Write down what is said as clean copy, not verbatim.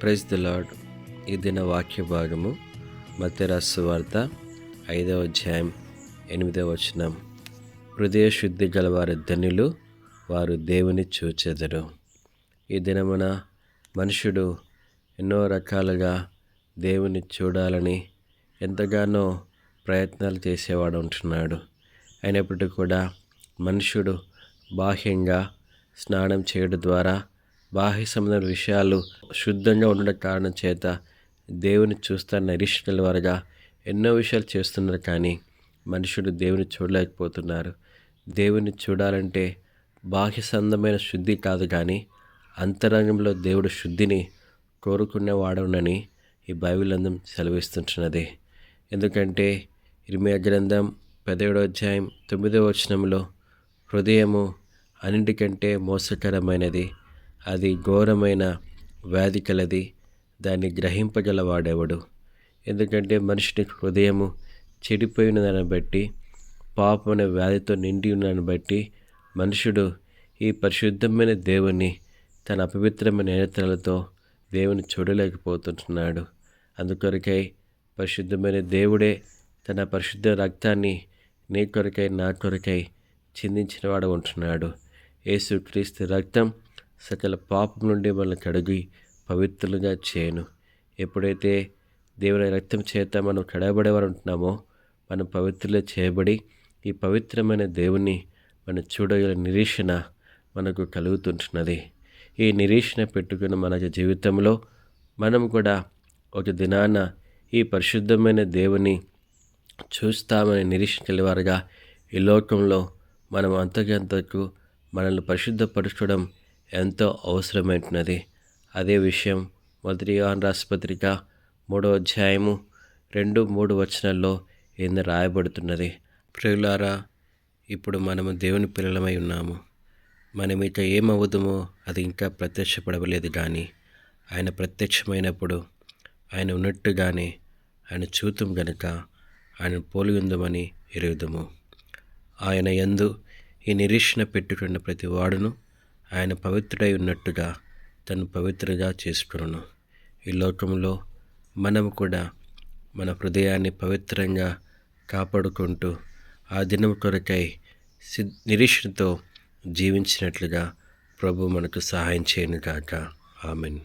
Praise the lord. ఈ దిన వాక్య భాగము మత్తయి రాసిన సువార్త 5వ అధ్యాయం 8వ వచనం. హృదయ శుద్ధి గలవారి ధన్యులు, వారు దేవుని చూచెదరు. ఈ దినమున మనుషుడు ఎన్నో రకాలుగా దేవుని చూడాలని ఎంతగానో ప్రయత్నాలు చేసేవాడు ఉంటున్నాడు. అయినప్పటికీ కూడా మనుషుడు బాహ్యంగా స్నానం చేయడం ద్వారా బాహ్య సంబంధమైన విషయాలు శుద్ధంగా ఉండడం కారణం చేత దేవుని చూస్తున్న నిరీక్షణ వారుగా ఎన్నో విషయాలు చేస్తున్నారు. కానీ మనుషుడు దేవుని చూడలేకపోతున్నారు. దేవుని చూడాలంటే బాహ్య సంబంధమైన శుద్ధి కాదు, కానీ అంతరంగంలో దేవుడు శుద్ధిని కోరుకునేవాడునని ఈ బైబిల్ అందం సెలవిస్తుంటున్నది. ఎందుకంటే ఇర్మీయా గ్రంథం 17వ అధ్యాయం 9వ వచనంలో, హృదయము అన్నిటికంటే మోసకరమైనది, అది ఘోరమైన వ్యాధి కలది, దాన్ని గ్రహింపగలవాడెవడు. ఎందుకంటే మనిషిని హృదయము చెడిపోయిన దాన్ని బట్టి, పాపం అనే వ్యాధితో నిండి ఉన్నదాన్ని బట్టి మనుషుడు ఈ పరిశుద్ధమైన దేవుని తన అపవిత్రమైన నేత్రాలతో దేవుని చూడలేకపోతుంటున్నాడు. అందుకొరకై పరిశుద్ధమైన దేవుడే తన పరిశుద్ధ రక్తాన్ని నీ కొరకై నా కొరకై చిందించినవాడు ఉంటున్నాడు. యేసుక్రీస్తు రక్తం సకల పాపం నుండి మనల్ని కడిగి పవిత్రులుగా చేయను. ఎప్పుడైతే దేవుని రక్తం చేత మనం కడగబడేవారు ఉంటున్నామో, మనం పవిత్రులుగా చేయబడి ఈ పవిత్రమైన దేవుని మనం చూడగల నిరీక్షణ మనకు కలుగుతుంటున్నది. ఈ నిరీక్షణ పెట్టుకున్న మన జీవితంలో మనం కూడా ఒక దినాన ఈ పరిశుద్ధమైన దేవుని చూస్తామని నిరీక్షణ కలివారుగా ఈ లోకంలో మనం అంతకంతకు మనల్ని పరిశుద్ధపరచడం ఎంతో అవసరమైనది. అదే విషయం మొదటి యోహాను రాసిన పత్రిక 3వ అధ్యాయము 2-3 వచనాల్లో ఏందో రాయబడుతున్నది. ప్రియులారా, ఇప్పుడు మనము దేవుని పిల్లలమై ఉన్నాము. మనం ఇక ఏమవుదుమో అది ఇంకా ప్రత్యక్షపడలేదు, కానీ ఆయన ప్రత్యక్షమైనప్పుడు ఆయన ఉన్నట్టుగానే ఆయన చూతుం గనుక ఆయన పోలి ఉందమని ఎరుగుదుము. ఆయన యందు ఈ నిరీక్షణ పెట్టుకున్న ప్రతి వాడును ఆయన పవిత్రుడై ఉన్నట్టుగా తను పవిత్రగా చేసుకును. ఈ లోకంలో మనము కూడా మన హృదయాన్ని పవిత్రంగా కాపాడుకుంటూ ఆ దినం కొరకై నిరీక్షణతో జీవించినట్లుగా ప్రభు మనకు సహాయం చేయను గాక. ఆమెన్.